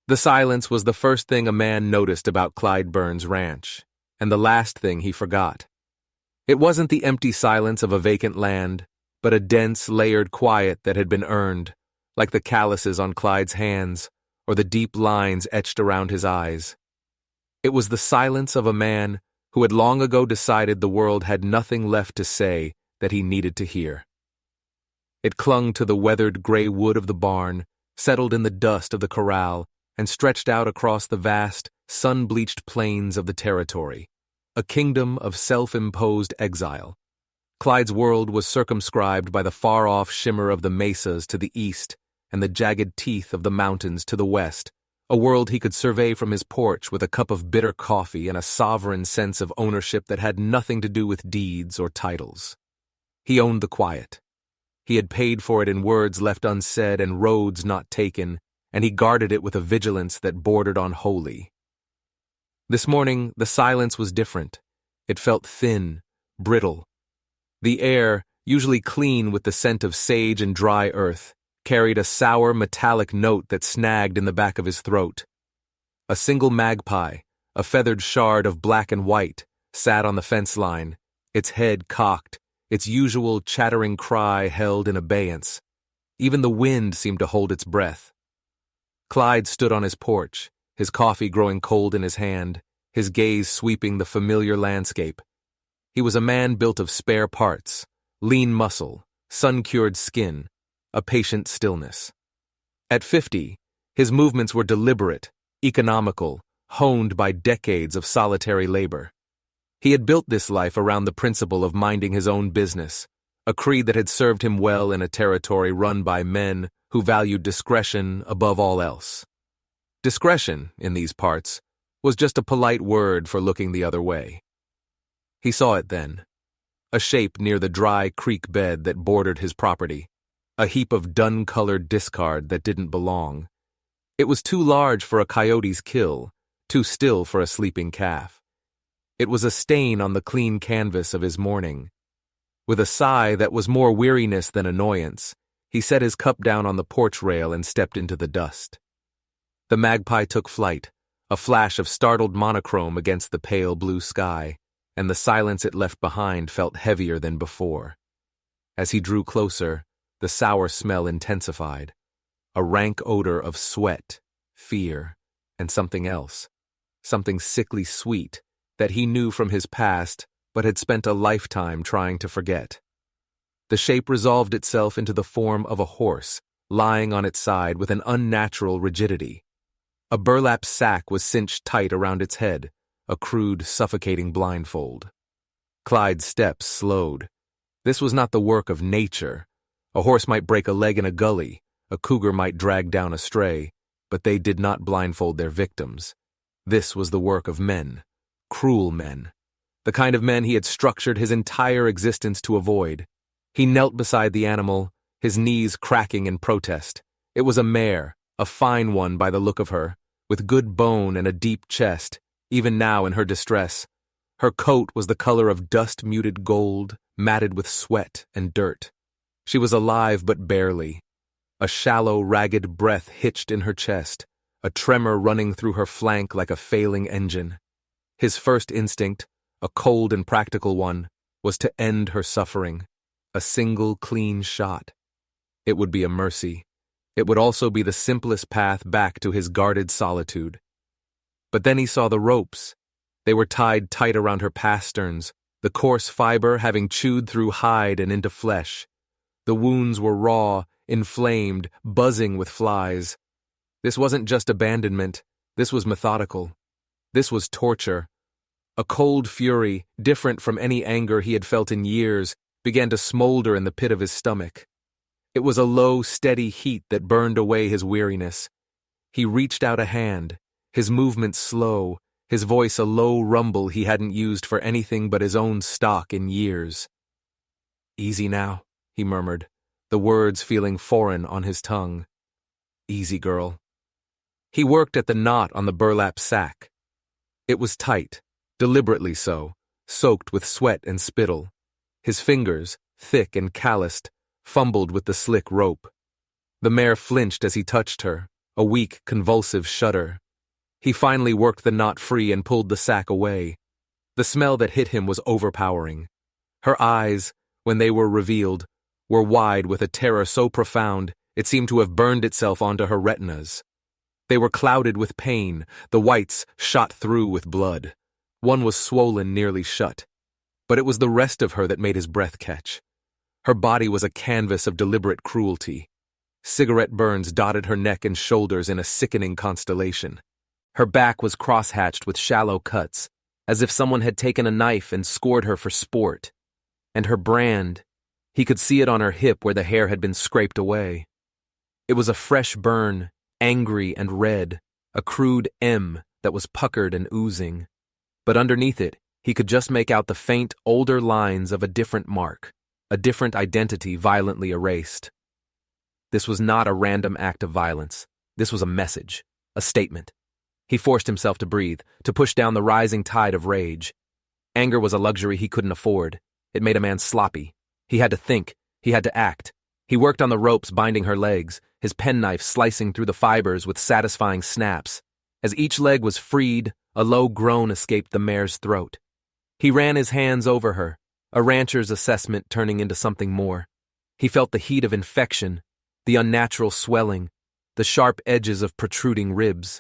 The silence was the first thing a man noticed about Clyde Burns' ranch, and the last thing he forgot. It wasn't the empty silence of a vacant land, but a dense, layered quiet that had been earned, like the calluses on Clyde's hands or the deep lines etched around his eyes. It was the silence of a man who had long ago decided the world had nothing left to say that he needed to hear. It clung to the weathered gray wood of the barn, settled in the dust of the corral, and stretched out across the vast, sun-bleached plains of the territory, a kingdom of self-imposed exile. Clyde's world was circumscribed by the far-off shimmer of the mesas to the east and the jagged teeth of the mountains to the west, a world he could survey from his porch with a cup of bitter coffee and a sovereign sense of ownership that had nothing to do with deeds or titles. He owned the quiet. He had paid for it in words left unsaid and roads not taken, and he guarded it with a vigilance that bordered on holy. This morning, the silence was different. It felt thin, brittle. The air, usually clean with the scent of sage and dry earth, carried a sour metallic note that snagged in the back of his throat. A single magpie, a feathered shard of black and white, sat on the fence line, its head cocked, its usual chattering cry held in abeyance. Even the wind seemed to hold its breath. Clyde stood on his porch, his coffee growing cold in his hand, his gaze sweeping the familiar landscape. He was a man built of spare parts, lean muscle, sun-cured skin, a patient stillness. At 50, his movements were deliberate, economical, honed by decades of solitary labor. He had built this life around the principle of minding his own business, a creed that had served him well in a territory run by men who valued discretion above all else. Discretion, in these parts, was just a polite word for looking the other way. He saw it then, a shape near the dry creek bed that bordered his property, a heap of dun-colored discard that didn't belong. It was too large for a coyote's kill, too still for a sleeping calf. It was a stain on the clean canvas of his morning. With a sigh that was more weariness than annoyance, he set his cup down on the porch rail and stepped into the dust. The magpie took flight, a flash of startled monochrome against the pale blue sky, and the silence it left behind felt heavier than before. As he drew closer, the sour smell intensified, a rank odor of sweat, fear, and something else, something sickly sweet that he knew from his past but had spent a lifetime trying to forget. The shape resolved itself into the form of a horse, lying on its side with an unnatural rigidity. A burlap sack was cinched tight around its head, a crude, suffocating blindfold. Clyde's steps slowed. This was not the work of nature. A horse might break a leg in a gully, a cougar might drag down a stray, but they did not blindfold their victims. This was the work of men, cruel men, the kind of men he had structured his entire existence to avoid. He knelt beside the animal, his knees cracking in protest. It was a mare, a fine one by the look of her, with good bone and a deep chest, even now in her distress. Her coat was the color of dust-muted gold, matted with sweat and dirt. She was alive but barely. A shallow, ragged breath hitched in her chest, a tremor running through her flank like a failing engine. His first instinct, a cold and practical one, was to end her suffering. A single, clean shot. It would be a mercy. It would also be the simplest path back to his guarded solitude. But then he saw the ropes. They were tied tight around her pasterns, the coarse fiber having chewed through hide and into flesh. The wounds were raw, inflamed, buzzing with flies. This wasn't just abandonment. This was methodical. This was torture. A cold fury, different from any anger he had felt in years, began to smolder in the pit of his stomach. It was a low, steady heat that burned away his weariness. He reached out a hand, his movements slow, his voice a low rumble he hadn't used for anything but his own stock in years. "Easy now," he murmured, the words feeling foreign on his tongue. "Easy, girl." He worked at the knot on the burlap sack. It was tight, deliberately so, soaked with sweat and spittle. His fingers, thick and calloused, fumbled with the slick rope. The mare flinched as he touched her, a weak, convulsive shudder. He finally worked the knot free and pulled the sack away. The smell that hit him was overpowering. Her eyes, when they were revealed, were wide with a terror so profound it seemed to have burned itself onto her retinas. They were clouded with pain, the whites shot through with blood. One was swollen nearly shut. But it was the rest of her that made his breath catch. Her body was a canvas of deliberate cruelty. Cigarette burns dotted her neck and shoulders in a sickening constellation. Her back was cross-hatched with shallow cuts, as if someone had taken a knife and scored her for sport. And her brand, he could see it on her hip where the hair had been scraped away. It was a fresh burn, angry and red, a crude M that was puckered and oozing. But underneath it, he could just make out the faint, older lines of a different mark, a different identity violently erased. This was not a random act of violence. This was a message, a statement. He forced himself to breathe, to push down the rising tide of rage. Anger was a luxury he couldn't afford. It made a man sloppy. He had to think. He had to act. He worked on the ropes binding her legs, his penknife slicing through the fibers with satisfying snaps. As each leg was freed, a low groan escaped the mare's throat. He ran his hands over her, a rancher's assessment turning into something more. He felt the heat of infection, the unnatural swelling, the sharp edges of protruding ribs.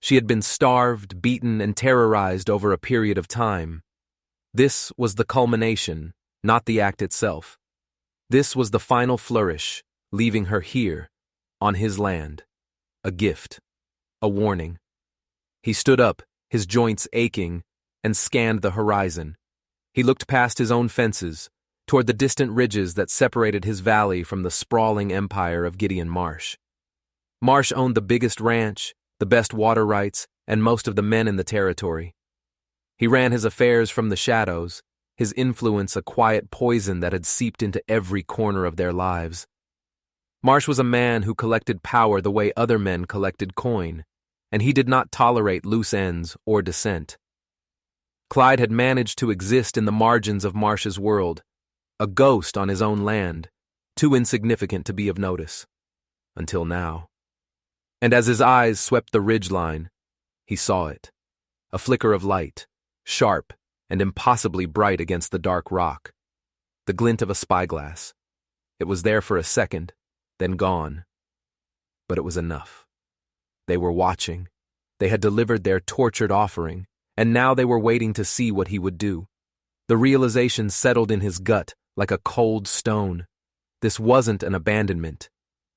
She had been starved, beaten, and terrorized over a period of time. This was the culmination, not the act itself. This was the final flourish, leaving her here, on his land. A gift. A warning. He stood up, his joints aching, and scanned the horizon. He looked past his own fences, toward the distant ridges that separated his valley from the sprawling empire of Gideon Marsh. Marsh owned the biggest ranch, the best water rights, and most of the men in the territory. He ran his affairs from the shadows, his influence a quiet poison that had seeped into every corner of their lives. Marsh was a man who collected power the way other men collected coin, and he did not tolerate loose ends or dissent. Clyde had managed to exist in the margins of Marsh's world, a ghost on his own land, too insignificant to be of notice. Until now. And as his eyes swept the ridgeline, he saw it. A flicker of light, sharp and impossibly bright against the dark rock. The glint of a spyglass. It was there for a second, then gone. But it was enough. They were watching. They had delivered their tortured offering, and now they were waiting to see what he would do. The realization settled in his gut like a cold stone. This wasn't an abandonment.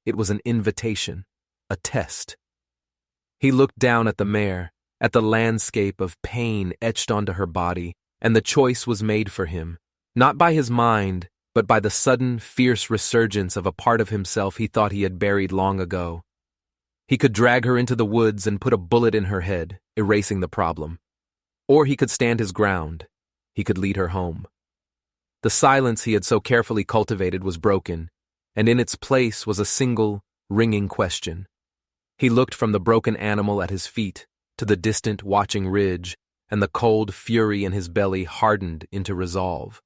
It was an invitation, a test. He looked down at the mare, at the landscape of pain etched onto her body, and the choice was made for him, not by his mind, but by the sudden, fierce resurgence of a part of himself he thought he had buried long ago. He could drag her into the woods and put a bullet in her head, erasing the problem. Or he could stand his ground. He could lead her home. The silence he had so carefully cultivated was broken, and in its place was a single, ringing question. He looked from the broken animal at his feet to the distant, watching ridge, and the cold fury in his belly hardened into resolve.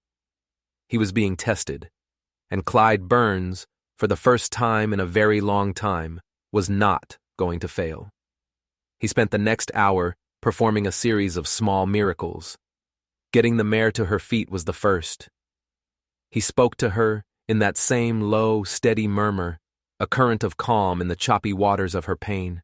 He was being tested, and Clyde Burns, for the first time in a very long time, was not going to fail. He spent the next hour performing a series of small miracles. Getting the mare to her feet was the first. He spoke to her in that same low, steady murmur, a current of calm in the choppy waters of her pain.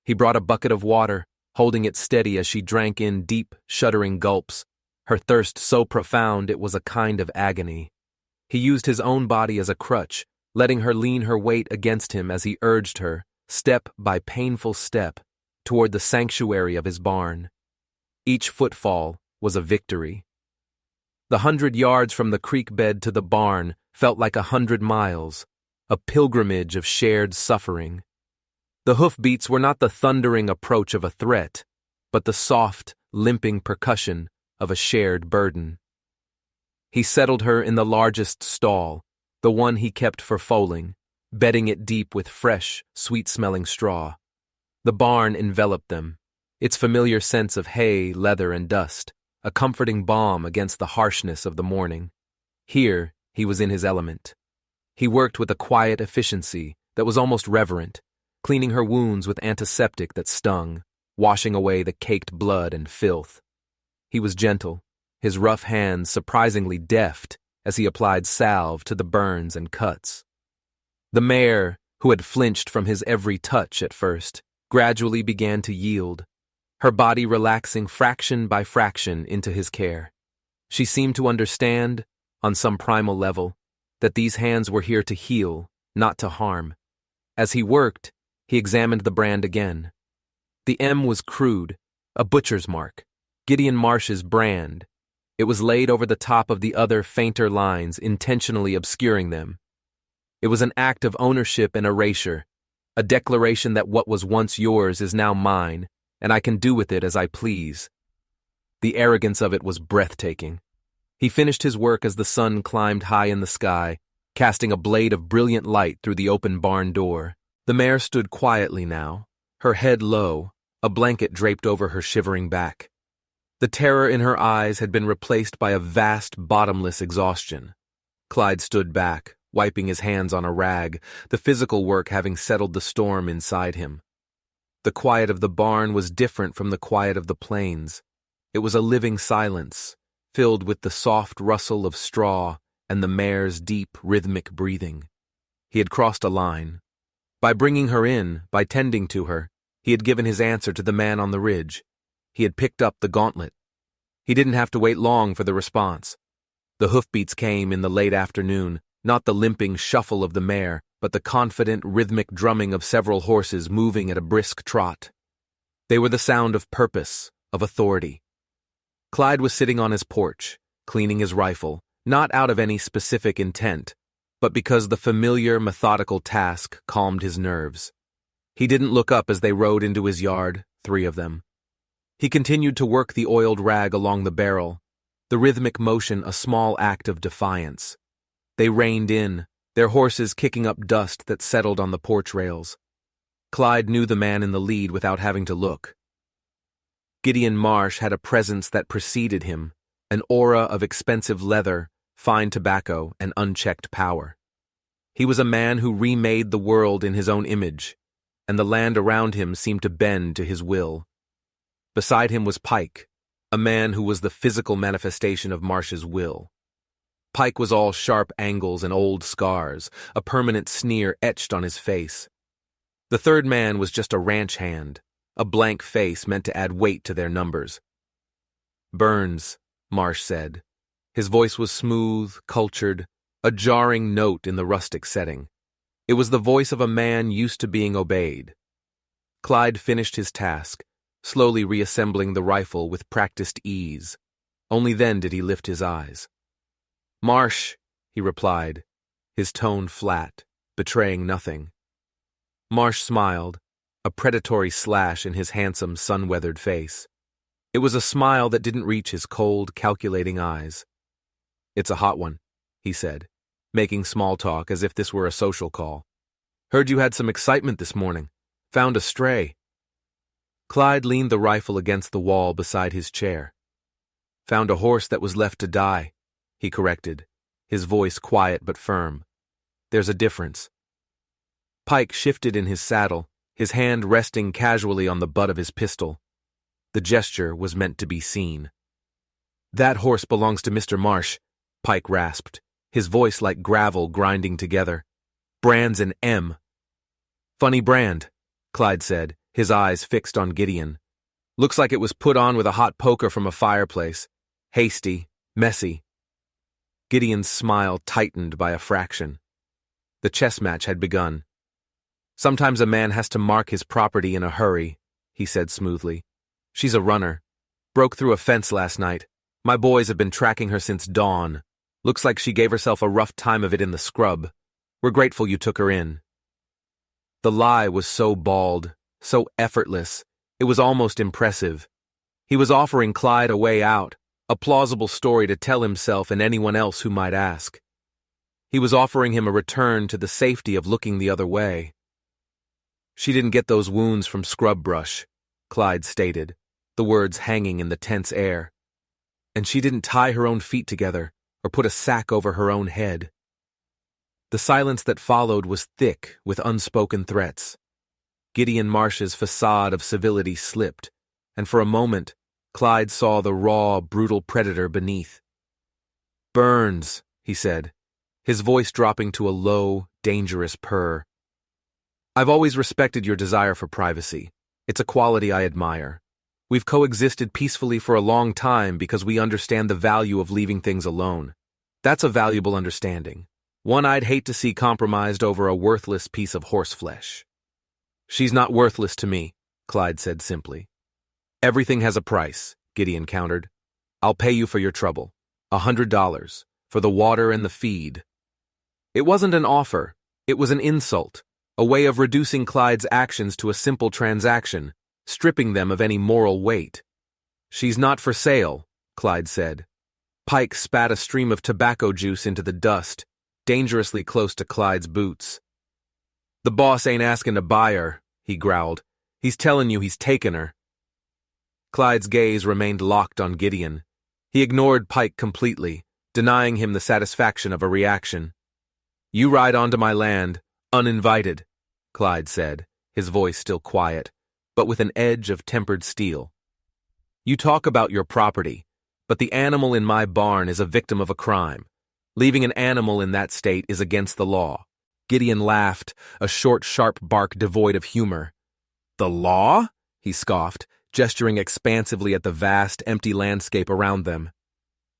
He brought a bucket of water, holding it steady as she drank in deep, shuddering gulps, her thirst so profound it was a kind of agony. He used his own body as a crutch, letting her lean her weight against him as he urged her, step by painful step, toward the sanctuary of his barn. Each footfall was a victory. The 100 yards from the creek bed to the barn felt like 100 miles, a pilgrimage of shared suffering. The hoofbeats were not the thundering approach of a threat, but the soft, limping percussion of a shared burden. He settled her in the largest stall, the one he kept for foaling, bedding it deep with fresh, sweet-smelling straw. The barn enveloped them, its familiar sense of hay, leather, and dust, a comforting balm against the harshness of the morning. Here, he was in his element. He worked with a quiet efficiency that was almost reverent, cleaning her wounds with antiseptic that stung, washing away the caked blood and filth. He was gentle, his rough hands surprisingly deft as he applied salve to the burns and cuts. The mare, who had flinched from his every touch at first, gradually began to yield, her body relaxing fraction by fraction into his care. She seemed to understand, on some primal level, that these hands were here to heal, not to harm. As he worked, he examined the brand again. The M was crude, a butcher's mark, Gideon Marsh's brand. It was laid over the top of the other fainter lines, intentionally obscuring them. It was an act of ownership and erasure, a declaration that what was once yours is now mine, and I can do with it as I please. The arrogance of it was breathtaking. He finished his work as the sun climbed high in the sky, casting a blade of brilliant light through the open barn door. The mare stood quietly now, her head low, a blanket draped over her shivering back. The terror in her eyes had been replaced by a vast, bottomless exhaustion. Clyde stood back, wiping his hands on a rag, the physical work having settled the storm inside him. The quiet of the barn was different from the quiet of the plains. It was a living silence, filled with the soft rustle of straw and the mare's deep, rhythmic breathing. He had crossed a line. By bringing her in, by tending to her, he had given his answer to the man on the ridge. He had picked up the gauntlet. He didn't have to wait long for the response. The hoofbeats came in the late afternoon, not the limping shuffle of the mare, but the confident, rhythmic drumming of several horses moving at a brisk trot. They were the sound of purpose, of authority. Clyde was sitting on his porch, cleaning his rifle, not out of any specific intent, but because the familiar, methodical task calmed his nerves. He didn't look up as they rode into his yard, 3 of them. He continued to work the oiled rag along the barrel, the rhythmic motion a small act of defiance. They reined in, their horses kicking up dust that settled on the porch rails. Clyde knew the man in the lead without having to look. Gideon Marsh had a presence that preceded him, an aura of expensive leather, fine tobacco, and unchecked power. He was a man who remade the world in his own image, and the land around him seemed to bend to his will. Beside him was Pike, a man who was the physical manifestation of Marsh's will. Pike was all sharp angles and old scars, a permanent sneer etched on his face. The third man was just a ranch hand, a blank face meant to add weight to their numbers. "Burns," Marsh said. His voice was smooth, cultured, a jarring note in the rustic setting. It was the voice of a man used to being obeyed. Clyde finished his task, slowly reassembling the rifle with practiced ease. Only then did he lift his eyes. "Marsh," he replied, his tone flat, betraying nothing. Marsh smiled, a predatory slash in his handsome, sun-weathered face. It was a smile that didn't reach his cold, calculating eyes. "It's a hot one," he said, making small talk as if this were a social call. "Heard you had some excitement this morning. Found a stray." Clyde leaned the rifle against the wall beside his chair. "Found a horse that was left to die," he corrected, his voice quiet but firm. "There's a difference." Pike shifted in his saddle, his hand resting casually on the butt of his pistol. The gesture was meant to be seen. "That horse belongs to Mr. Marsh," Pike rasped, his voice like gravel grinding together. "Brand's an M." "Funny brand," Clyde said, his eyes fixed on Gideon. "Looks like it was put on with a hot poker from a fireplace. Hasty, messy." Gideon's smile tightened by a fraction. The chess match had begun. "Sometimes a man has to mark his property in a hurry," he said smoothly. "She's a runner. Broke through a fence last night. My boys have been tracking her since dawn. Looks like she gave herself a rough time of it in the scrub. We're grateful you took her in." The lie was so bald, so effortless, it was almost impressive. He was offering Clyde a way out, a plausible story to tell himself and anyone else who might ask. He was offering him a return to the safety of looking the other way. "She didn't get those wounds from scrub brush," Clyde stated, the words hanging in the tense air. "And she didn't tie her own feet together or put a sack over her own head." The silence that followed was thick with unspoken threats. Gideon Marsh's facade of civility slipped, and for a moment, Clyde saw the raw, brutal predator beneath. "Burns," he said, his voice dropping to a low, dangerous purr. "I've always respected your desire for privacy. It's a quality I admire. We've coexisted peacefully for a long time because we understand the value of leaving things alone. That's a valuable understanding, one I'd hate to see compromised over a worthless piece of horseflesh." "She's not worthless to me," Clyde said simply. "Everything has a price," Gideon countered. "I'll pay you for your trouble. $100, for the water and the feed." It wasn't an offer, it was an insult, a way of reducing Clyde's actions to a simple transaction, stripping them of any moral weight. "She's not for sale," Clyde said. Pike spat a stream of tobacco juice into the dust, dangerously close to Clyde's boots. "The boss ain't asking to buy her," he growled. "He's telling you he's taken her." Clyde's gaze remained locked on Gideon. He ignored Pike completely, denying him the satisfaction of a reaction. "You ride onto my land, uninvited," Clyde said, his voice still quiet, but with an edge of tempered steel. "You talk about your property, but the animal in my barn is a victim of a crime. Leaving an animal in that state is against the law." Gideon laughed, a short, sharp bark devoid of humor. "The law?" he scoffed, gesturing expansively at the vast, empty landscape around them.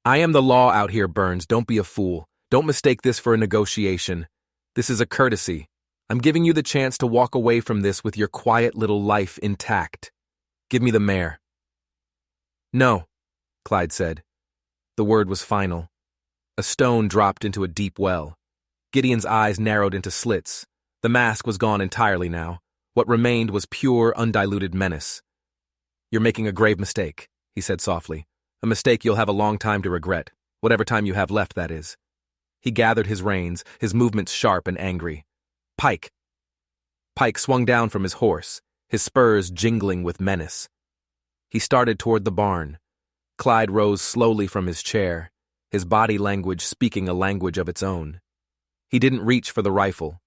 "I am the law out here, Burns. Don't be a fool. Don't mistake this for a negotiation. This is a courtesy. I'm giving you the chance to walk away from this with your quiet little life intact. Give me the mare." "No," Clyde said. The word was final. A stone dropped into a deep well. Gideon's eyes narrowed into slits. The mask was gone entirely now. What remained was pure, undiluted menace. "You're making a grave mistake," he said softly. "A mistake you'll have a long time to regret, whatever time you have left, that is." He gathered his reins, his movements sharp and angry. "Pike!" Pike swung down from his horse, his spurs jingling with menace. He started toward the barn. Clyde rose slowly from his chair, his body language speaking a language of its own. He didn't reach for the rifle.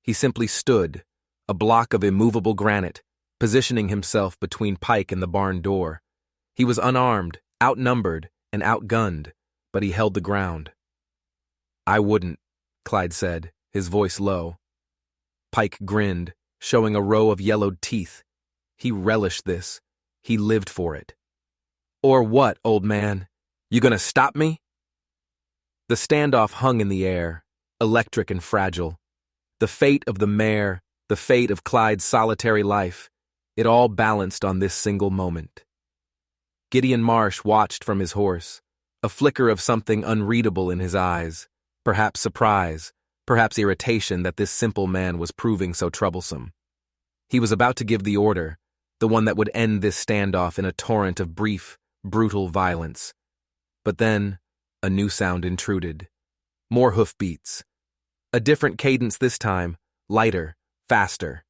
He simply stood, a block of immovable granite, positioning himself between Pike and the barn door. He was unarmed, outnumbered, and outgunned, but he held the ground. "I wouldn't," Clyde said, his voice low. Pike grinned, showing a row of yellowed teeth. He relished this. He lived for it. "Or what, old man? You gonna stop me?" The standoff hung in the air, electric and fragile. The fate of the mare, the fate of Clyde's solitary life, it all balanced on this single moment. Gideon Marsh watched from his horse, a flicker of something unreadable in his eyes, perhaps surprise, perhaps irritation that this simple man was proving so troublesome. He was about to give the order, the one that would end this standoff in a torrent of brief, brutal violence. But then, a new sound intruded. More hoofbeats. A different cadence this time, lighter, faster.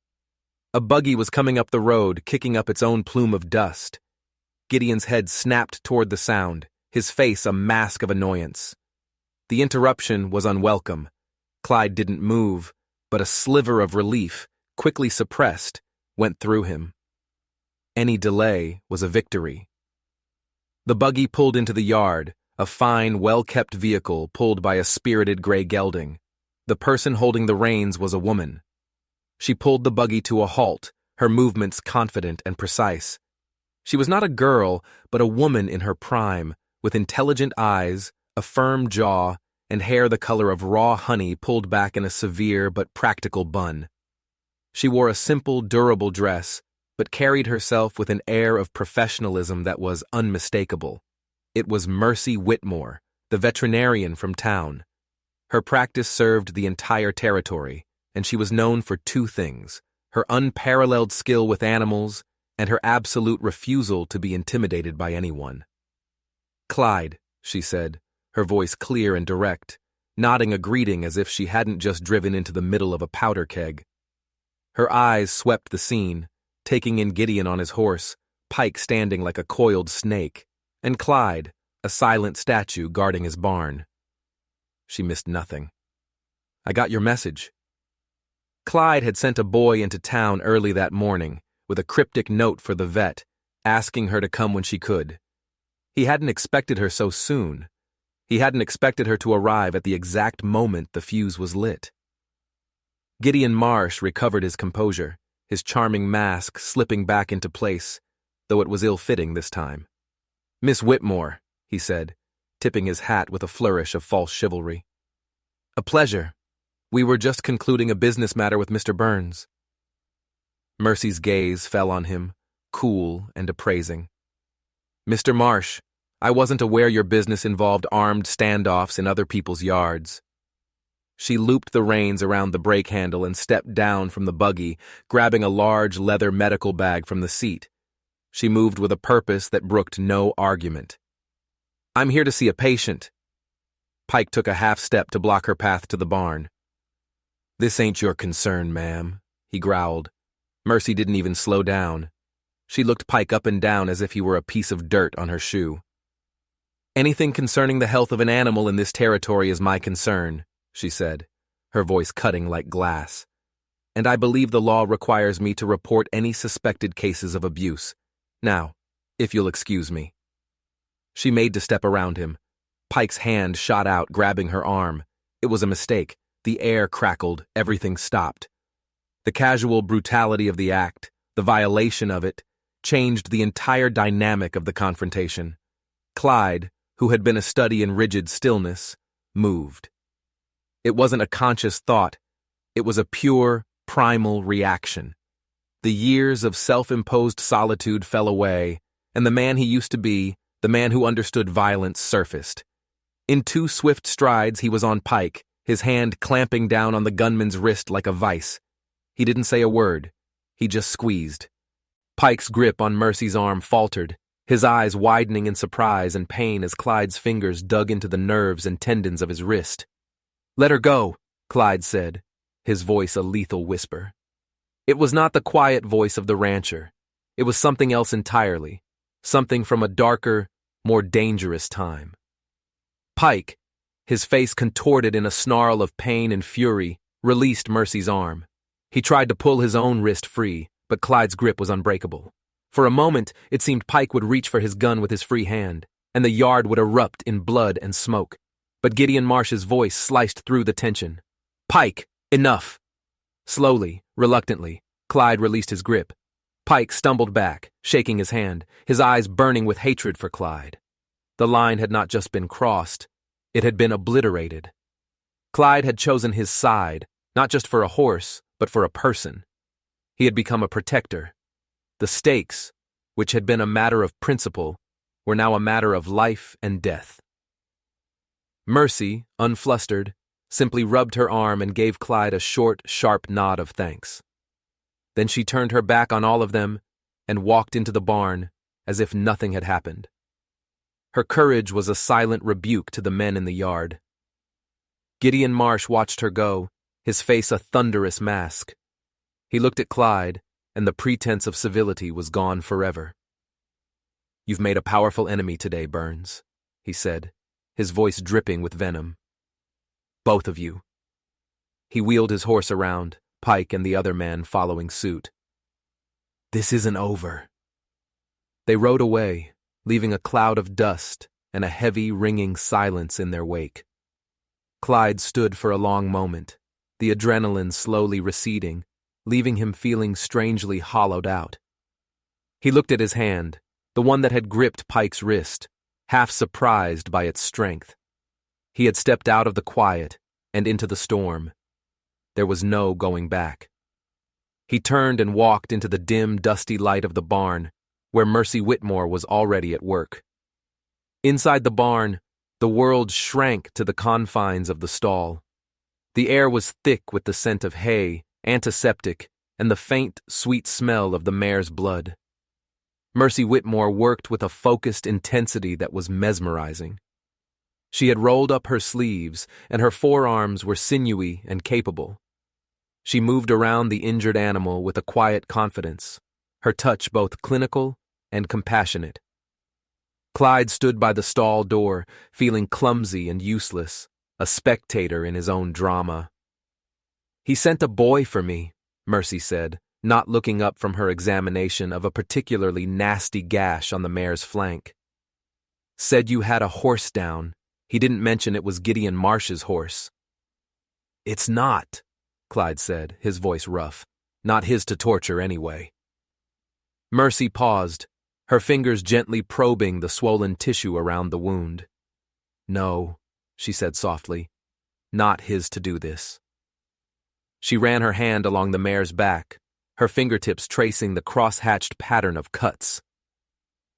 A buggy was coming up the road, kicking up its own plume of dust. Gideon's head snapped toward the sound, his face a mask of annoyance. The interruption was unwelcome. Clyde didn't move, but a sliver of relief, quickly suppressed, went through him. Any delay was a victory. The buggy pulled into the yard, a fine, well-kept vehicle pulled by a spirited gray gelding. The person holding the reins was a woman. She pulled the buggy to a halt, her movements confident and precise. She was not a girl, but a woman in her prime, with intelligent eyes, a firm jaw, and hair the color of raw honey pulled back in a severe but practical bun. She wore a simple, durable dress, but carried herself with an air of professionalism that was unmistakable. It was Mercy Whitmore, the veterinarian from town. Her practice served the entire territory, and she was known for two things: her unparalleled skill with animals and her absolute refusal to be intimidated by anyone. "Clyde," she said, her voice clear and direct, nodding a greeting as if she hadn't just driven into the middle of a powder keg. Her eyes swept the scene, taking in Gideon on his horse, Pike standing like a coiled snake, and Clyde, a silent statue guarding his barn. She missed nothing. "I got your message." Clyde had sent a boy into town early that morning with a cryptic note for the vet, asking her to come when she could. He hadn't expected her so soon. He hadn't expected her to arrive at the exact moment the fuse was lit. Gideon Marsh recovered his composure, his charming mask slipping back into place, though it was ill-fitting this time. "Miss Whitmore," he said, tipping his hat with a flourish of false chivalry. "A pleasure. We were just concluding a business matter with Mr. Burns." Mercy's gaze fell on him, cool and appraising. "Mr. Marsh, I wasn't aware your business involved armed standoffs in other people's yards." She looped the reins around the brake handle and stepped down from the buggy, grabbing a large leather medical bag from the seat. She moved with a purpose that brooked no argument. "I'm here to see a patient." Pike took a half step to block her path to the barn. "This ain't your concern, ma'am," he growled. Mercy didn't even slow down. She looked Pike up and down as if he were a piece of dirt on her shoe. "Anything concerning the health of an animal in this territory is my concern," she said, her voice cutting like glass. "And I believe the law requires me to report any suspected cases of abuse. Now, if you'll excuse me." She made to step around him. Pike's hand shot out, grabbing her arm. It was a mistake. The air crackled, everything stopped. The casual brutality of the act, the violation of it, changed the entire dynamic of the confrontation. Clyde, who had been a study in rigid stillness, moved. It wasn't a conscious thought. It was a pure, primal reaction. The years of self-imposed solitude fell away, and the man he used to be, the man who understood violence, surfaced. In 2 swift strides, he was on Pike, his hand clamping down on the gunman's wrist like a vice. He didn't say a word. He just squeezed. Pike's grip on Mercy's arm faltered, his eyes widening in surprise and pain as Clyde's fingers dug into the nerves and tendons of his wrist. "Let her go," Clyde said, his voice a lethal whisper. It was not the quiet voice of the rancher. It was something else entirely, something from a darker, more dangerous time. Pike, his face contorted in a snarl of pain and fury, released Mercy's arm. He tried to pull his own wrist free, but Clyde's grip was unbreakable. For a moment, it seemed Pike would reach for his gun with his free hand, and the yard would erupt in blood and smoke. But Gideon Marsh's voice sliced through the tension. "Pike, enough!" Slowly, reluctantly, Clyde released his grip. Pike stumbled back, shaking his hand, his eyes burning with hatred for Clyde. The line had not just been crossed, it had been obliterated. Clyde had chosen his side, not just for a horse, but for a person. He had become a protector. The stakes, which had been a matter of principle, were now a matter of life and death. Mercy, unflustered, simply rubbed her arm and gave Clyde a short, sharp nod of thanks. Then she turned her back on all of them and walked into the barn as if nothing had happened. Her courage was a silent rebuke to the men in the yard. Gideon Marsh watched her go, his face a thunderous mask. He looked at Clyde, and the pretense of civility was gone forever. "You've made a powerful enemy today, Burns," he said, his voice dripping with venom. "Both of you." He wheeled his horse around, Pike and the other man following suit. "This isn't over." They rode away, leaving a cloud of dust and a heavy, ringing silence in their wake. Clyde stood for a long moment, the adrenaline slowly receding, leaving him feeling strangely hollowed out. He looked at his hand, the one that had gripped Pike's wrist, half surprised by its strength. He had stepped out of the quiet and into the storm. There was no going back. He turned and walked into the dim, dusty light of the barn, where Mercy Whitmore was already at work. Inside the barn, the world shrank to the confines of the stall. The air was thick with the scent of hay, antiseptic, and the faint, sweet smell of the mare's blood. Mercy Whitmore worked with a focused intensity that was mesmerizing. She had rolled up her sleeves, and her forearms were sinewy and capable. She moved around the injured animal with a quiet confidence, her touch both clinical and compassionate. Clyde stood by the stall door, feeling clumsy and useless, a spectator in his own drama. He sent a boy for me, Mercy said, not looking up from her examination of a particularly nasty gash on the mare's flank. Said you had a horse down. He didn't mention it was Gideon Marsh's horse. It's not, Clyde said, his voice rough. Not his to torture anyway. Mercy paused, her fingers gently probing the swollen tissue around the wound. No, she said softly, not his to do this. She ran her hand along the mare's back, her fingertips tracing the cross-hatched pattern of cuts.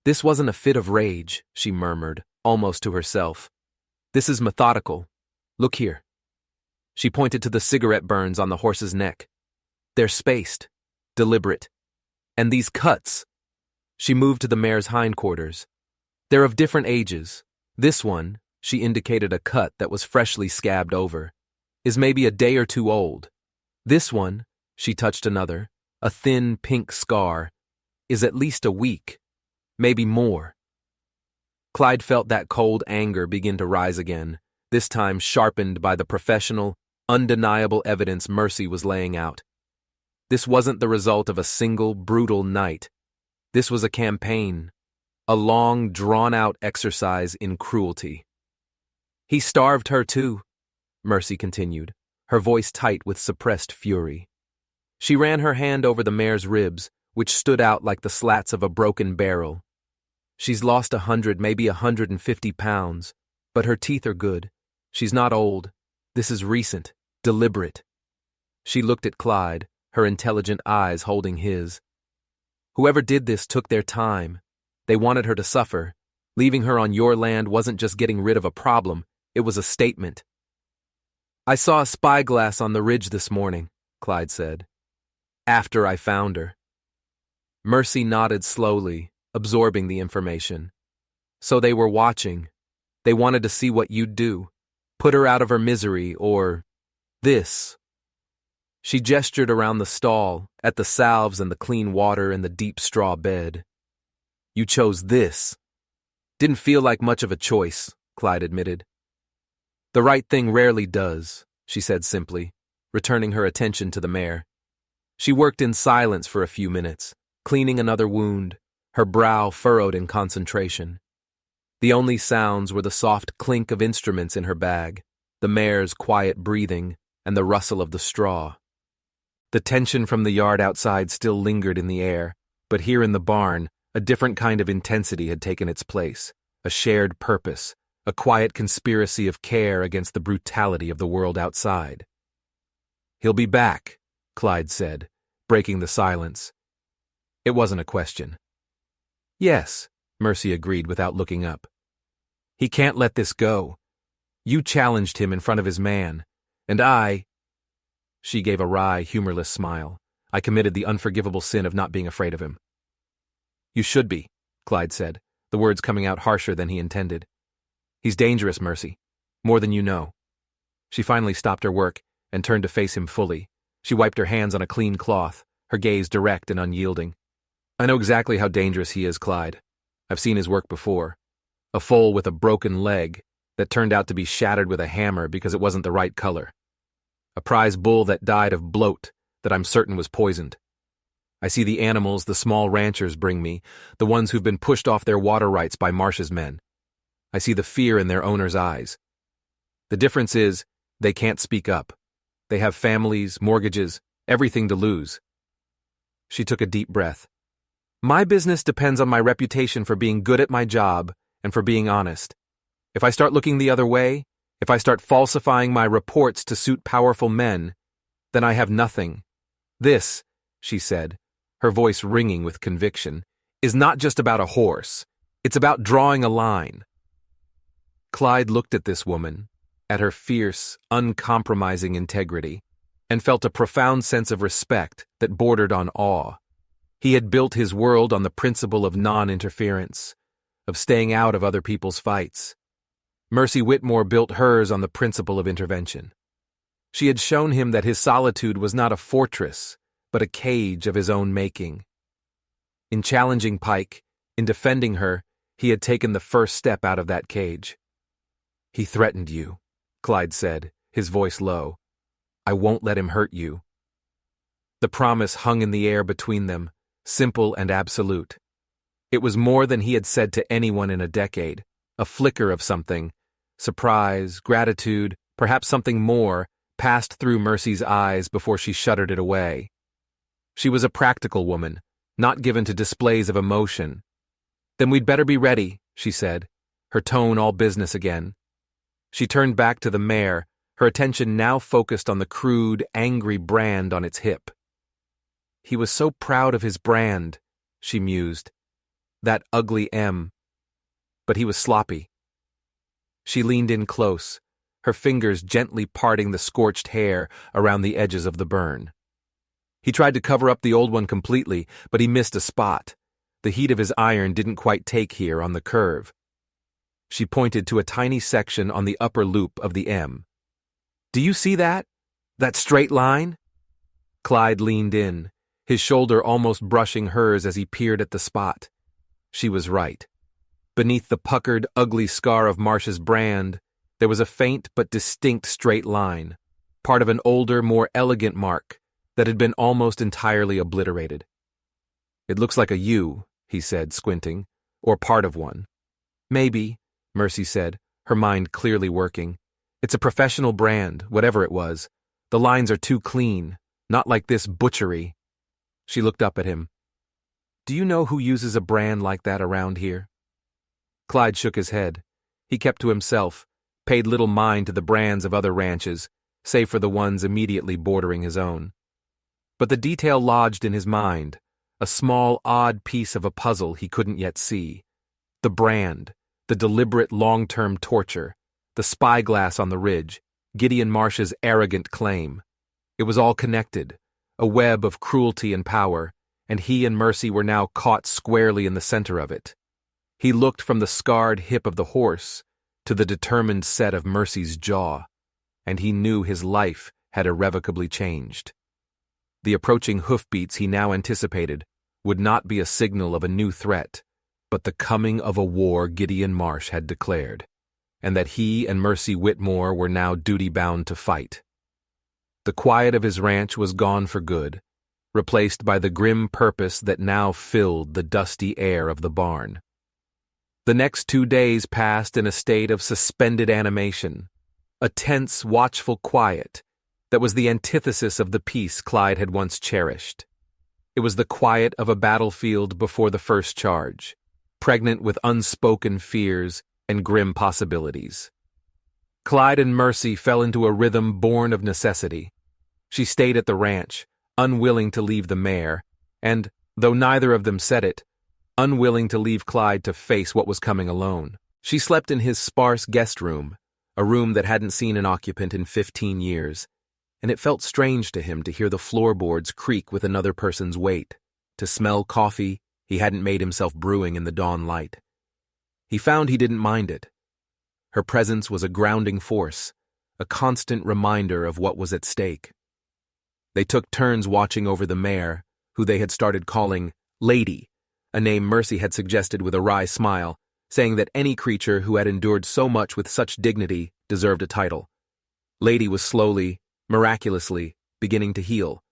This wasn't a fit of rage, she murmured, almost to herself. This is methodical. Look here. She pointed to the cigarette burns on the horse's neck. They're spaced, deliberate. And these cuts. She moved to the mare's hindquarters. They're of different ages. This one, she indicated a cut that was freshly scabbed over, is maybe a day or two old. This one, she touched another, a thin pink scar, is at least a week, maybe more. Clyde felt that cold anger begin to rise again, this time sharpened by the professional, undeniable evidence Mercy was laying out. This wasn't the result of a single, brutal night. This was a campaign, a long, drawn-out exercise in cruelty. He starved her too, Mercy continued, her voice tight with suppressed fury. She ran her hand over the mare's ribs, which stood out like the slats of a broken barrel. She's lost 100, maybe 150 pounds, but her teeth are good. She's not old. This is recent, deliberate. She looked at Clyde, her intelligent eyes holding his. Whoever did this took their time. They wanted her to suffer. Leaving her on your land wasn't just getting rid of a problem, it was a statement. I saw a spyglass on the ridge this morning, Clyde said. After I found her. Mercy nodded slowly, absorbing the information. So they were watching. They wanted to see what you'd do. Put her out of her misery, or this. She gestured around the stall, at the salves and the clean water and the deep straw bed. You chose this. Didn't feel like much of a choice, Clyde admitted. The right thing rarely does, she said simply, returning her attention to the mare. She worked in silence for a few minutes, cleaning another wound, her brow furrowed in concentration. The only sounds were the soft clink of instruments in her bag, the mare's quiet breathing, and the rustle of the straw. The tension from the yard outside still lingered in the air, but here in the barn, a different kind of intensity had taken its place, a shared purpose, a quiet conspiracy of care against the brutality of the world outside. He'll be back, Clyde said, breaking the silence. It wasn't a question. Yes, Mercy agreed without looking up. He can't let this go. You challenged him in front of his man, and I... She gave a wry, humorless smile. I committed the unforgivable sin of not being afraid of him. You should be, Clyde said, the words coming out harsher than he intended. He's dangerous, Mercy. More than you know. She finally stopped her work and turned to face him fully. She wiped her hands on a clean cloth, her gaze direct and unyielding. I know exactly how dangerous he is, Clyde. I've seen his work before. A foal with a broken leg that turned out to be shattered with a hammer because it wasn't the right color. A prize bull that died of bloat that I'm certain was poisoned. I see the animals the small ranchers bring me, the ones who've been pushed off their water rights by Marsh's men. I see the fear in their owners' eyes. The difference is, they can't speak up. They have families, mortgages, everything to lose. She took a deep breath. My business depends on my reputation for being good at my job and for being honest. If I start looking the other way, if I start falsifying my reports to suit powerful men, then I have nothing. This, she said, her voice ringing with conviction, is not just about a horse. It's about drawing a line. Clyde looked at this woman, at her fierce, uncompromising integrity, and felt a profound sense of respect that bordered on awe. He had built his world on the principle of non-interference, of staying out of other people's fights. Mercy Whitmore built hers on the principle of intervention. She had shown him that his solitude was not a fortress, but a cage of his own making. In challenging Pike, in defending her, he had taken the first step out of that cage. He threatened you, Clyde said, his voice low. I won't let him hurt you. The promise hung in the air between them, simple and absolute. It was more than he had said to anyone in a decade, a flicker of something, surprise, gratitude, perhaps something more, passed through Mercy's eyes before she shuttered it away. She was a practical woman, not given to displays of emotion. Then we'd better be ready, she said, her tone all business again. She turned back to the mare, her attention now focused on the crude, angry brand on its hip. He was so proud of his brand, she mused. That ugly M. But he was sloppy. She leaned in close, her fingers gently parting the scorched hair around the edges of the burn. He tried to cover up the old one completely, but he missed a spot. The heat of his iron didn't quite take here on the curve. She pointed to a tiny section on the upper loop of the M. Do you see that? That straight line? Clyde leaned in, his shoulder almost brushing hers as he peered at the spot. She was right. Beneath the puckered, ugly scar of Marsh's brand, there was a faint but distinct straight line, part of an older, more elegant mark that had been almost entirely obliterated. It looks like a U, he said, squinting, or part of one. Maybe, Mercy said, her mind clearly working. It's a professional brand, whatever it was. The lines are too clean, not like this butchery. She looked up at him. Do you know who uses a brand like that around here? Clyde shook his head. He kept to himself, paid little mind to the brands of other ranches, save for the ones immediately bordering his own. But the detail lodged in his mind, a small, odd piece of a puzzle he couldn't yet see. The brand, the deliberate long-term torture, the spyglass on the ridge, Gideon Marsh's arrogant claim. It was all connected, a web of cruelty and power, and he and Mercy were now caught squarely in the center of it. He looked from the scarred hip of the horse to the determined set of Mercy's jaw, and he knew his life had irrevocably changed. The approaching hoofbeats he now anticipated would not be a signal of a new threat, but the coming of a war Gideon Marsh had declared, and that he and Mercy Whitmore were now duty-bound to fight. The quiet of his ranch was gone for good, replaced by the grim purpose that now filled the dusty air of the barn. The next 2 days passed in a state of suspended animation, a tense, watchful quiet that was the antithesis of the peace Clyde had once cherished. It was the quiet of a battlefield before the first charge, pregnant with unspoken fears and grim possibilities. Clyde and Mercy fell into a rhythm born of necessity. She stayed at the ranch, unwilling to leave the mare, and, though neither of them said it, unwilling to leave Clyde to face what was coming alone. She slept in his sparse guest room, a room that hadn't seen an occupant in 15 years, and it felt strange to him to hear the floorboards creak with another person's weight, to smell coffee he hadn't made himself brewing in the dawn light. He found he didn't mind it. Her presence was a grounding force, a constant reminder of what was at stake. They took turns watching over the mare, who they had started calling Lady, a name Mercy had suggested with a wry smile, saying that any creature who had endured so much with such dignity deserved a title. Lady was slowly, miraculously, beginning to heal.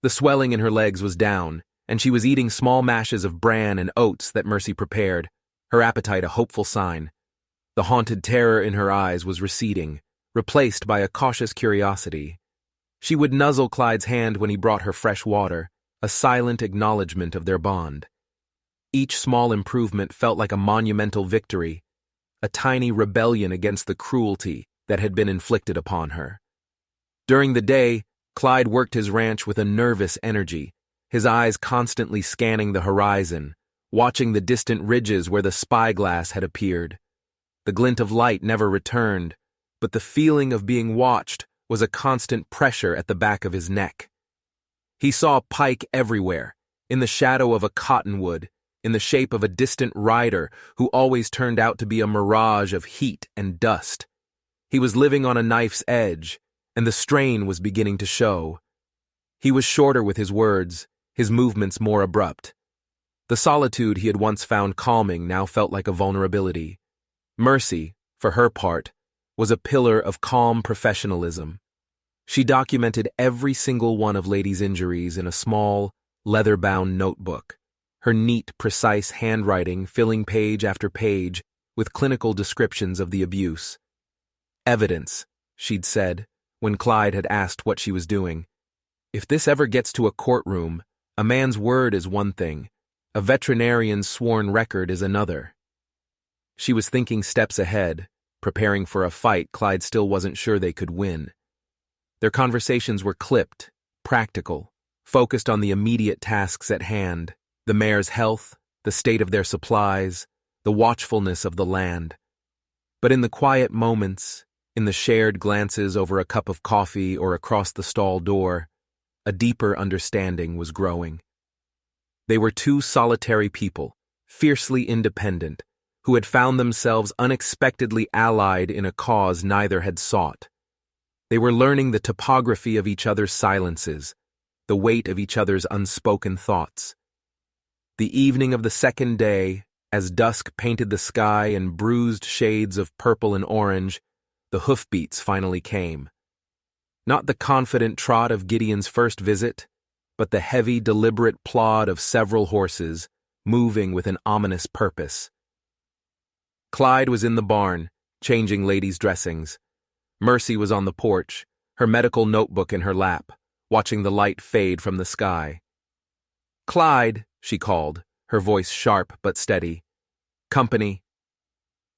The swelling in her legs was down, and she was eating small mashes of bran and oats that Mercy prepared, her appetite a hopeful sign. The haunted terror in her eyes was receding, replaced by a cautious curiosity. She would nuzzle Clyde's hand when he brought her fresh water, a silent acknowledgement of their bond. Each small improvement felt like a monumental victory, a tiny rebellion against the cruelty that had been inflicted upon her. During the day, Clyde worked his ranch with a nervous energy, his eyes constantly scanning the horizon, watching the distant ridges where the spyglass had appeared. The glint of light never returned, but the feeling of being watched was a constant pressure at the back of his neck. He saw pike everywhere, in the shadow of a cottonwood, in the shape of a distant rider who always turned out to be a mirage of heat and dust. He was living on a knife's edge, and the strain was beginning to show. He was shorter with his words, his movements more abrupt. The solitude he had once found calming now felt like a vulnerability. Mercy, for her part, was a pillar of calm professionalism. She documented every single one of Lady's injuries in a small, leather-bound notebook, her neat, precise handwriting filling page after page with clinical descriptions of the abuse. Evidence, she'd said, when Clyde had asked what she was doing. If this ever gets to a courtroom, a man's word is one thing, a veterinarian's sworn record is another. She was thinking steps ahead, preparing for a fight Clyde still wasn't sure they could win. Their conversations were clipped, practical, focused on the immediate tasks at hand, the mare's health, the state of their supplies, the watchfulness of the land. But in the quiet moments, in the shared glances over a cup of coffee or across the stall door, a deeper understanding was growing. They were two solitary people, fiercely independent, who had found themselves unexpectedly allied in a cause neither had sought. They were learning the topography of each other's silences, the weight of each other's unspoken thoughts. The evening of the second day, as dusk painted the sky in bruised shades of purple and orange, the hoofbeats finally came. Not the confident trot of Gideon's first visit, but the heavy, deliberate plod of several horses, moving with an ominous purpose. Clyde was in the barn, changing Lady's dressings. Mercy was on the porch, her medical notebook in her lap, watching the light fade from the sky. "Clyde," she called, her voice sharp but steady. "Company."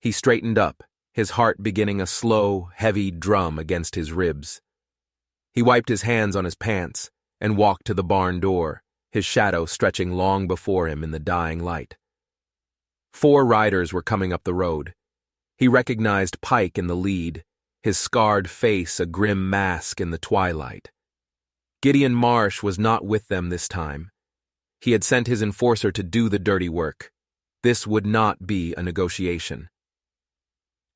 He straightened up, his heart beginning a slow, heavy drum against his ribs. He wiped his hands on his pants and walked to the barn door, his shadow stretching long before him in the dying light. 4 riders were coming up the road. He recognized Pike in the lead, his scarred face a grim mask in the twilight. Gideon Marsh was not with them this time. He had sent his enforcer to do the dirty work. This would not be a negotiation.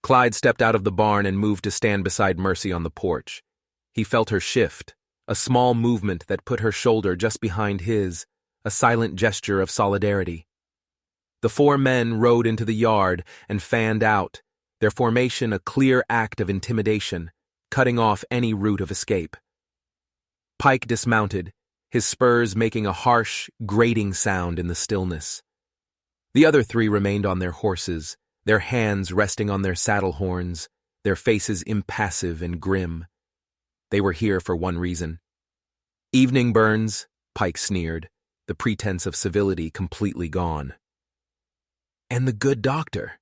Clyde stepped out of the barn and moved to stand beside Mercy on the porch. He felt her shift, a small movement that put her shoulder just behind his, a silent gesture of solidarity. The 4 men rode into the yard and fanned out, their formation a clear act of intimidation, cutting off any route of escape. Pike dismounted, his spurs making a harsh, grating sound in the stillness. The other 3 remained on their horses, their hands resting on their saddle horns, their faces impassive and grim. They were here for one reason. "Evening, Burns," Pike sneered, the pretense of civility completely gone. "And the good doctor?"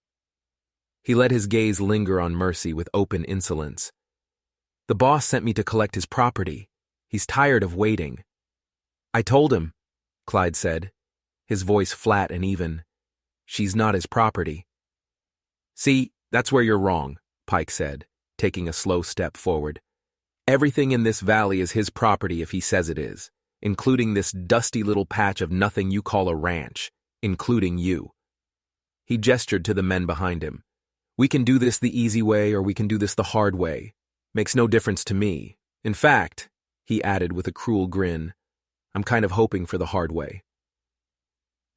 He let his gaze linger on Mercy with open insolence. "The boss sent me to collect his property. He's tired of waiting." "I told him," Clyde said, his voice flat and even. "She's not his property." "See, that's where you're wrong," Pike said, taking a slow step forward. "Everything in this valley is his property if he says it is, including this dusty little patch of nothing you call a ranch, including you." He gestured to the men behind him. "We can do this the easy way or we can do this the hard way. Makes no difference to me. In fact," he added with a cruel grin, "I'm kind of hoping for the hard way."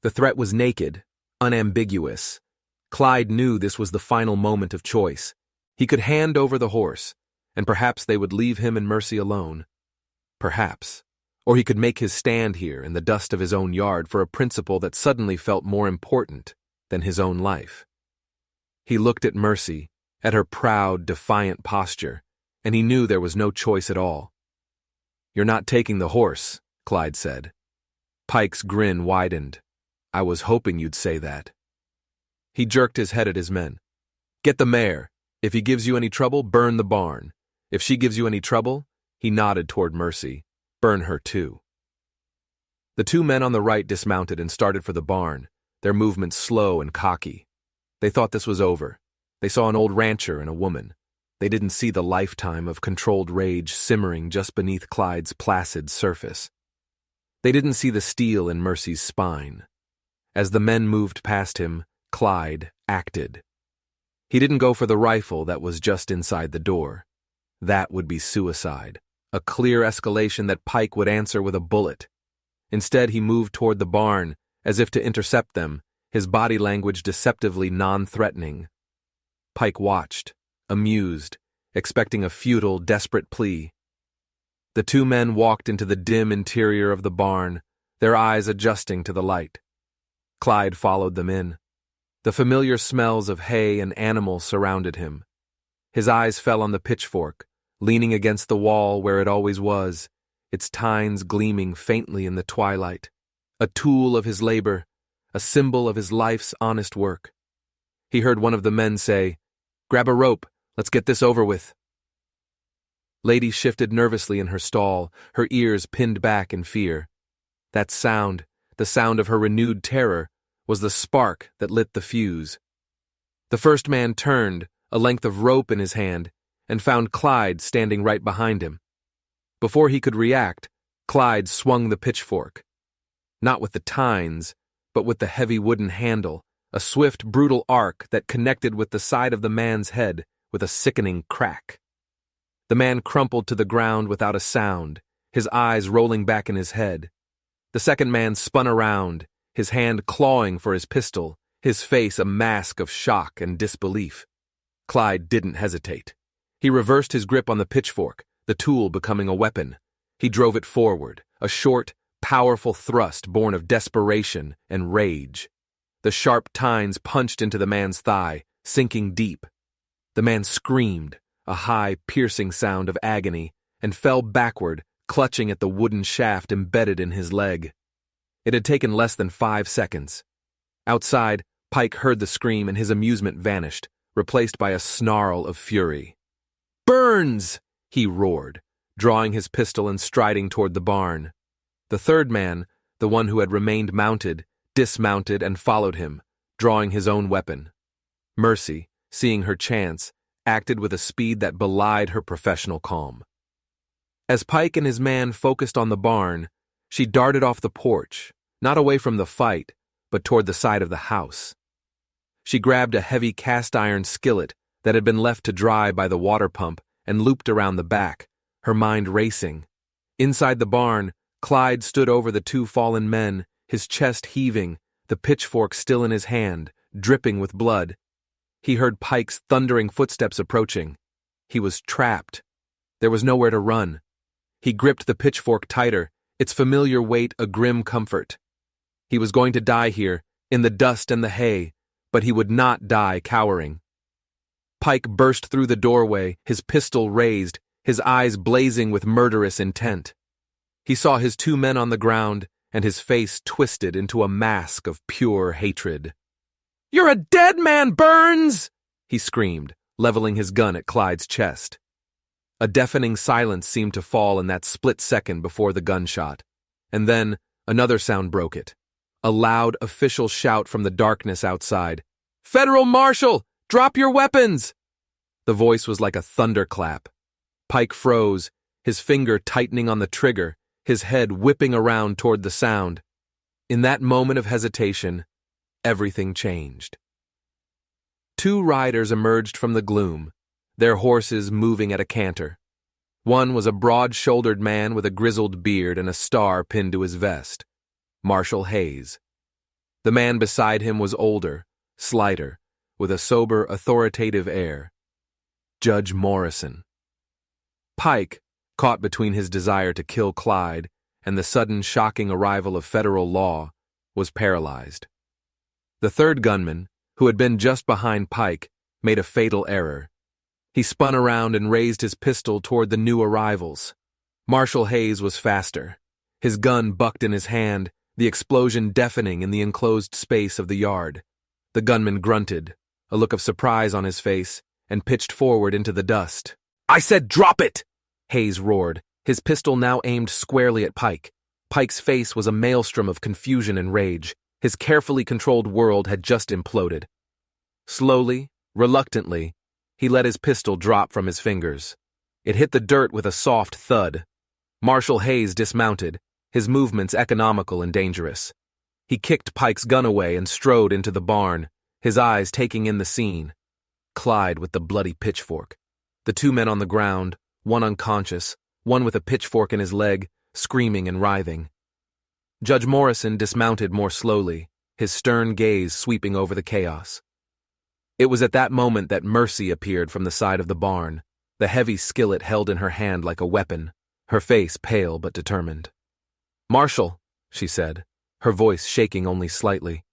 The threat was naked, unambiguous. Clyde knew this was the final moment of choice. He could hand over the horse, and perhaps they would leave him and Mercy alone. Perhaps. Or he could make his stand here in the dust of his own yard for a principle that suddenly felt more important than his own life. He looked at Mercy, at her proud, defiant posture, and he knew there was no choice at all. "You're not taking the horse," Clyde said. Pike's grin widened. "I was hoping you'd say that." He jerked his head at his men. "Get the mare. If he gives you any trouble, burn the barn. If she gives you any trouble," he nodded toward Mercy, "burn her too." The 2 men on the right dismounted and started for the barn, their movements slow and cocky. They thought this was over. They saw an old rancher and a woman. They didn't see the lifetime of controlled rage simmering just beneath Clyde's placid surface. They didn't see the steel in Mercy's spine. As the men moved past him, Clyde acted. He didn't go for the rifle that was just inside the door. That would be suicide, a clear escalation that Pike would answer with a bullet. Instead, he moved toward the barn, as if to intercept them, his body language deceptively non-threatening. Pike watched, amused, expecting a futile, desperate plea. The two men walked into the dim interior of the barn, their eyes adjusting to the light. Clyde followed them in. The familiar smells of hay and animals surrounded him. His eyes fell on the pitchfork, leaning against the wall where it always was, its tines gleaming faintly in the twilight. A tool of his labor, a symbol of his life's honest work. He heard one of the men say, "Grab a rope, let's get this over with." Lady shifted nervously in her stall, her ears pinned back in fear. That sound, the sound of her renewed terror, was the spark that lit the fuse. The first man turned, a length of rope in his hand, and found Clyde standing right behind him. Before he could react, Clyde swung the pitchfork. Not with the tines, but with the heavy wooden handle, a swift, brutal arc that connected with the side of the man's head with a sickening crack. The man crumpled to the ground without a sound, his eyes rolling back in his head. The second man spun around, his hand clawing for his pistol, his face a mask of shock and disbelief. Clyde didn't hesitate. He reversed his grip on the pitchfork, the tool becoming a weapon. He drove it forward, a short, powerful thrust born of desperation and rage. The sharp tines punched into the man's thigh, sinking deep. The man screamed, a high, piercing sound of agony, and fell backward, clutching at the wooden shaft embedded in his leg. It had taken less than 5 seconds. Outside, Pike heard the scream and his amusement vanished, replaced by a snarl of fury. "Burns!" he roared, drawing his pistol and striding toward the barn. The third man, the one who had remained mounted, dismounted and followed him, drawing his own weapon. Mercy, seeing her chance, acted with a speed that belied her professional calm. As Pike and his man focused on the barn, she darted off the porch, not away from the fight, but toward the side of the house. She grabbed a heavy cast-iron skillet that had been left to dry by the water pump and looped around the back, her mind racing. Inside the barn, Clyde stood over the two fallen men, his chest heaving, the pitchfork still in his hand, dripping with blood. He heard Pike's thundering footsteps approaching. He was trapped. There was nowhere to run. He gripped the pitchfork tighter, its familiar weight a grim comfort. He was going to die here, in the dust and the hay, but he would not die cowering. Pike burst through the doorway, his pistol raised, his eyes blazing with murderous intent. He saw his two men on the ground, and his face twisted into a mask of pure hatred. "You're a dead man, Burns!" he screamed, leveling his gun at Clyde's chest. A deafening silence seemed to fall in that split second before the gunshot, and then another sound broke it. A loud official shout from the darkness outside. "Federal Marshal! Drop your weapons!" The voice was like a thunderclap. Pike froze, his finger tightening on the trigger, his head whipping around toward the sound. In that moment of hesitation, everything changed. Two riders emerged from the gloom, their horses moving at a canter. One was a broad-shouldered man with a grizzled beard and a star pinned to his vest, Marshal Hayes. The man beside him was older, slighter, with a sober, authoritative air. Judge Morrison. Pike, caught between his desire to kill Clyde and the sudden shocking arrival of federal law, was paralyzed. The third gunman, who had been just behind Pike, made a fatal error. He spun around and raised his pistol toward the new arrivals. Marshal Hayes was faster. His gun bucked in his hand, the explosion deafening in the enclosed space of the yard. The gunman grunted, a look of surprise on his face, and pitched forward into the dust. "I said drop it!" Hayes roared, his pistol now aimed squarely at Pike. Pike's face was a maelstrom of confusion and rage. His carefully controlled world had just imploded. Slowly, reluctantly, he let his pistol drop from his fingers. It hit the dirt with a soft thud. Marshal Hayes dismounted, his movements economical and dangerous. He kicked Pike's gun away and strode into the barn, his eyes taking in the scene. Clyde with the bloody pitchfork. The two men on the ground, one unconscious, one with a pitchfork in his leg, screaming and writhing. Judge Morrison dismounted more slowly, his stern gaze sweeping over the chaos. It was at that moment that Mercy appeared from the side of the barn, the heavy skillet held in her hand like a weapon. her face pale but determined. "Marshal," she said, her voice shaking only slightly.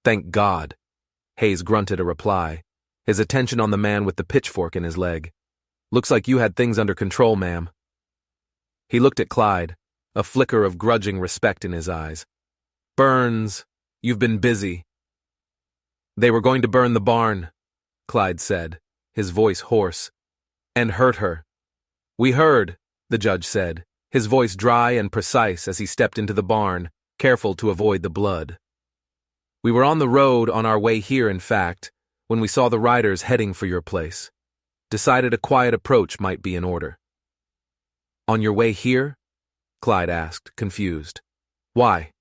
"Thank God." Hayes grunted a reply, his attention on the man with the pitchfork in his leg. "Looks like you had things under control, ma'am." He looked at Clyde, a flicker of grudging respect in his eyes. "Burns, you've been busy." "They were going to burn the barn," Clyde said, his voice hoarse, "and hurt her." "We heard," the judge said, his voice dry and precise as he stepped into the barn, careful to avoid the blood. "We were on the road on our way here, in fact, when we saw the riders heading for your place. Decided a quiet approach might be in order." "On your way here?" Clyde asked, confused. "Why?"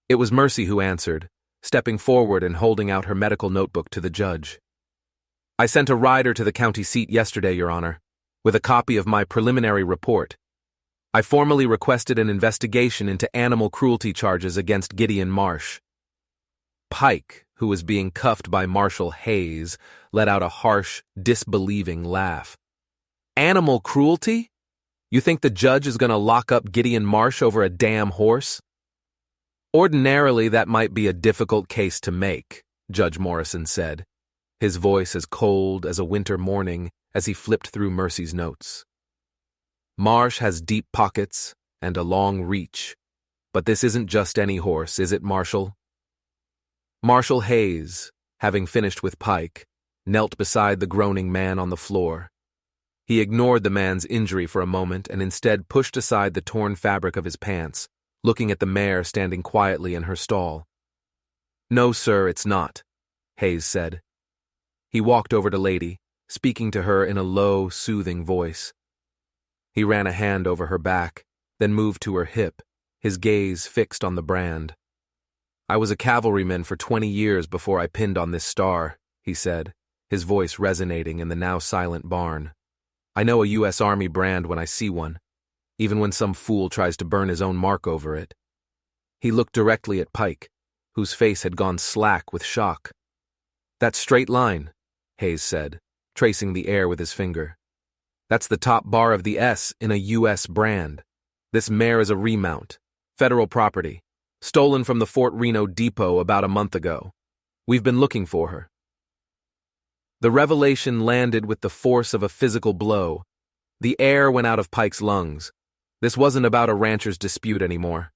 It was Mercy who answered, stepping forward and holding out her medical notebook to the judge. "I sent a rider to the county seat yesterday, Your Honor, with a copy of my preliminary report. I formally requested an investigation into animal cruelty charges against Gideon Marsh." Pike, who was being cuffed by Marshal Hayes, let out a harsh, disbelieving laugh. "Animal cruelty? You think the judge is going to lock up Gideon Marsh over a damn horse?" "Ordinarily, that might be a difficult case to make," Judge Morrison said, his voice as cold as a winter morning as he flipped through Mercy's notes. "Marsh has deep pockets and a long reach, but this isn't just any horse, is it, Marshal?" Marshal Hayes, having finished with Pike, knelt beside the groaning man on the floor. He ignored the man's injury for a moment and instead pushed aside the torn fabric of his pants, looking at the mare standing quietly in her stall. "No, sir, it's not," Hayes said. He walked over to Lady, speaking to her in a low, soothing voice. He ran a hand over her back, then moved to her hip, his gaze fixed on the brand. "I was a cavalryman for 20 years before I pinned on this star," he said, his voice resonating in the now silent barn. "I know a U.S. Army brand when I see one, even when some fool tries to burn his own mark over it." He looked directly at Pike, whose face had gone slack with shock. "That straight line," Hayes said, tracing the air with his finger. "That's the top bar of the S in a U.S. brand. This mare is a remount, federal property, stolen from the Fort Reno depot about a month ago. We've been looking for her." The revelation landed with the force of a physical blow. The air went out of Pike's lungs. This wasn't about a rancher's dispute anymore.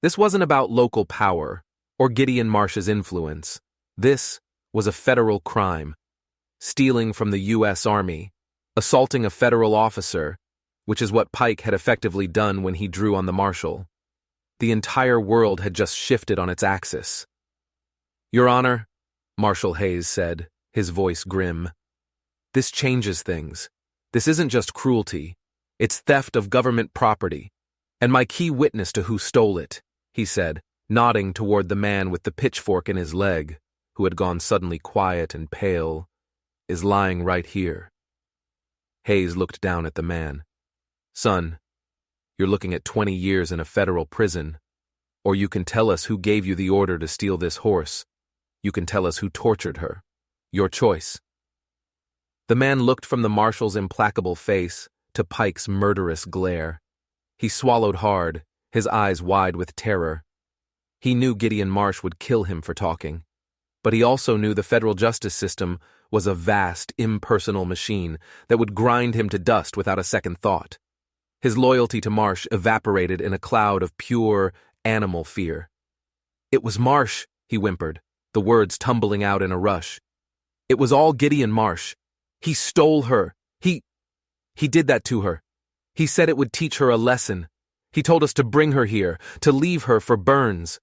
This wasn't about local power or Gideon Marsh's influence. This was a federal crime. Stealing from the U.S. Army, assaulting a federal officer, which is what Pike had effectively done when he drew on the marshal. The entire world had just shifted on its axis. "Your Honor," Marshal Hayes said, his voice grim, "this changes things. This isn't just cruelty. It's theft of government property. And my key witness to who stole it," he said, nodding toward the man with the pitchfork in his leg, who had gone suddenly quiet and pale, "is lying right here." Hayes looked down at the man. "Son, you're looking at 20 years in a federal prison, or you can tell us who gave you the order to steal this horse. You can tell us who tortured her. Your choice." The man looked from the marshal's implacable face to Pike's murderous glare. He swallowed hard, his eyes wide with terror. He knew Gideon Marsh would kill him for talking, but he also knew the federal justice system was a vast, impersonal machine that would grind him to dust without a second thought. His loyalty to Marsh evaporated in a cloud of pure, animal fear. "It was Marsh," he whimpered, the words tumbling out in a rush. "It was all Gideon Marsh. He stole her. He did that to her. He said it would teach her a lesson. He told us to bring her here, to leave her for Burns.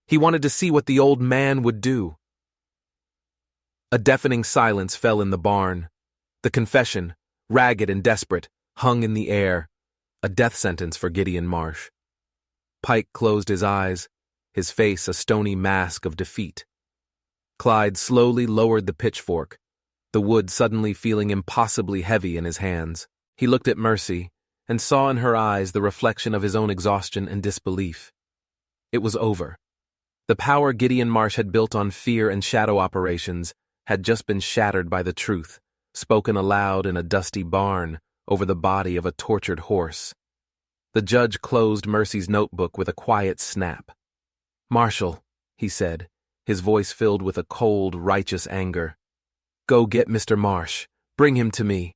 He wanted to see what the old man would do." A deafening silence fell in the barn. The confession, ragged and desperate, hung in the air, a death sentence for Gideon Marsh. Pike closed his eyes, his face a stony mask of defeat. Clyde slowly lowered the pitchfork, the wood suddenly feeling impossibly heavy in his hands. He looked at Mercy and saw in her eyes the reflection of his own exhaustion and disbelief. It was over. The power Gideon Marsh had built on fear and shadow operations had just been shattered by the truth, spoken aloud in a dusty barn over the body of a tortured horse. The judge closed Mercy's notebook with a quiet snap. "Marshal," he said, his voice filled with a cold, righteous anger. "Go get Mr. Marsh. Bring him to me."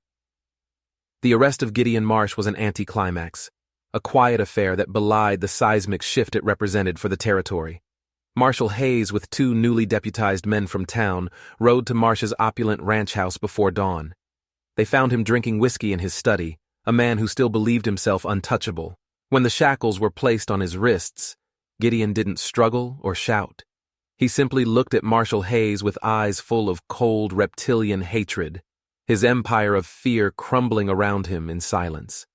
The arrest of Gideon Marsh was an anticlimax, a quiet affair that belied the seismic shift it represented for the territory. Marshal Hayes, with two newly deputized men from town, rode to Marsh's opulent ranch house before dawn. They found him drinking whiskey in his study, a man who still believed himself untouchable. When the shackles were placed on his wrists, Gideon didn't struggle or shout. He simply looked at Marshal Hayes with eyes full of cold, reptilian hatred, his empire of fear crumbling around him in silence.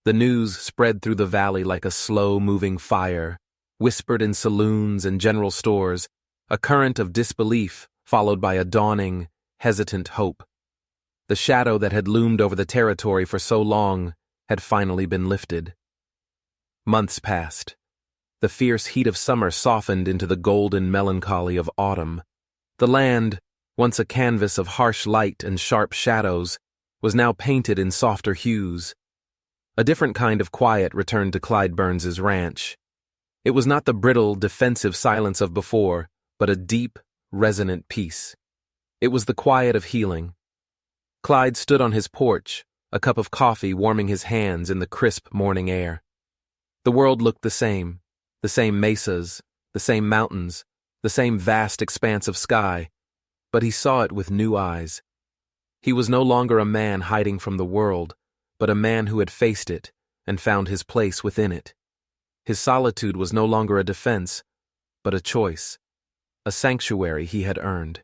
The news spread through the valley like a slow-moving fire, whispered in saloons and general stores, a current of disbelief followed by a dawning, hesitant hope. The shadow that had loomed over the territory for so long had finally been lifted. Months passed. The fierce heat of summer softened into the golden melancholy of autumn. The land, once a canvas of harsh light and sharp shadows, was now painted in softer hues. A different kind of quiet returned to Clyde Burns's ranch. It was not the brittle, defensive silence of before, but a deep, resonant peace. It was the quiet of healing. Clyde stood on his porch, a cup of coffee warming his hands in the crisp morning air. The world looked the same mesas, the same mountains, the same vast expanse of sky, but he saw it with new eyes. He was no longer a man hiding from the world, but a man who had faced it and found his place within it. His solitude was no longer a defense, but a choice, a sanctuary he had earned.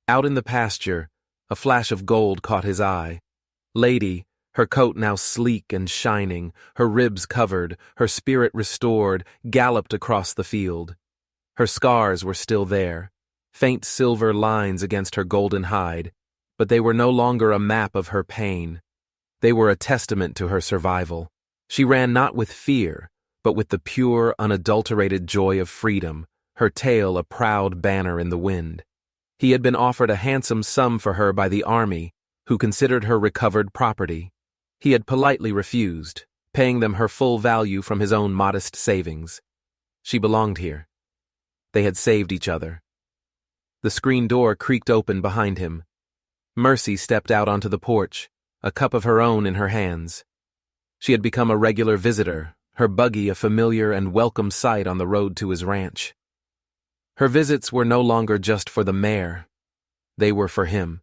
Out in the pasture, a flash of gold caught his eye. Lady, her coat now sleek and shining, her ribs covered, her spirit restored, galloped across the field. Her scars were still there, faint silver lines against her golden hide, but they were no longer a map of her pain. They were a testament to her survival. She ran not with fear, but with the pure, unadulterated joy of freedom, her tail a proud banner in the wind. He had been offered a handsome sum for her by the army, who considered her recovered property. He had politely refused, paying them her full value from his own modest savings. She belonged here. They had saved each other. The screen door creaked open behind him. Mercy stepped out onto the porch, a cup of her own in her hands. She had become a regular visitor, her buggy a familiar and welcome sight on the road to his ranch. Her visits were no longer just for the mayor. They were for him.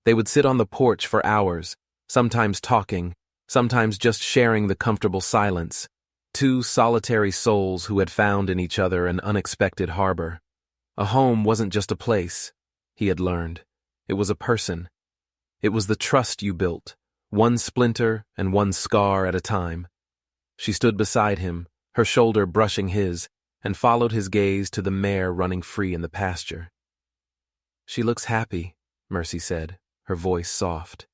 They would sit on the porch for hours, sometimes talking, sometimes just sharing the comfortable silence, two solitary souls who had found in each other an unexpected harbor. A home wasn't just a place, he had learned. It was a person. It was the trust you built, one splinter and one scar at a time. She stood beside him, her shoulder brushing his, and followed his gaze to the mare running free in the pasture. "She looks happy," Mercy said, her voice soft.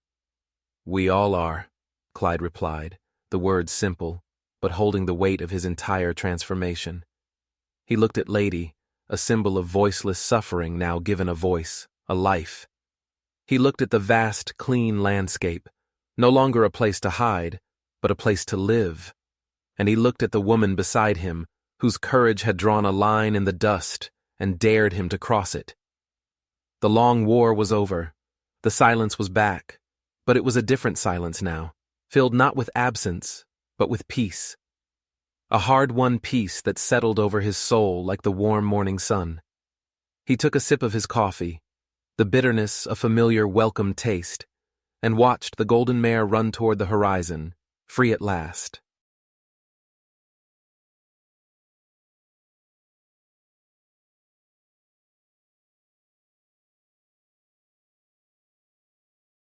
"We all are," Clyde replied, the words simple, but holding the weight of his entire transformation. He looked at Lady, a symbol of voiceless suffering now given a voice, a life. He looked at the vast, clean landscape, no longer a place to hide, but a place to live. And he looked at the woman beside him, whose courage had drawn a line in the dust and dared him to cross it. The long war was over. The silence was back, but it was a different silence now, filled not with absence, but with peace. A hard-won peace that settled over his soul like the warm morning sun. He took a sip of his coffee, the bitterness a familiar, welcome taste, and watched the golden mare run toward the horizon, free at last.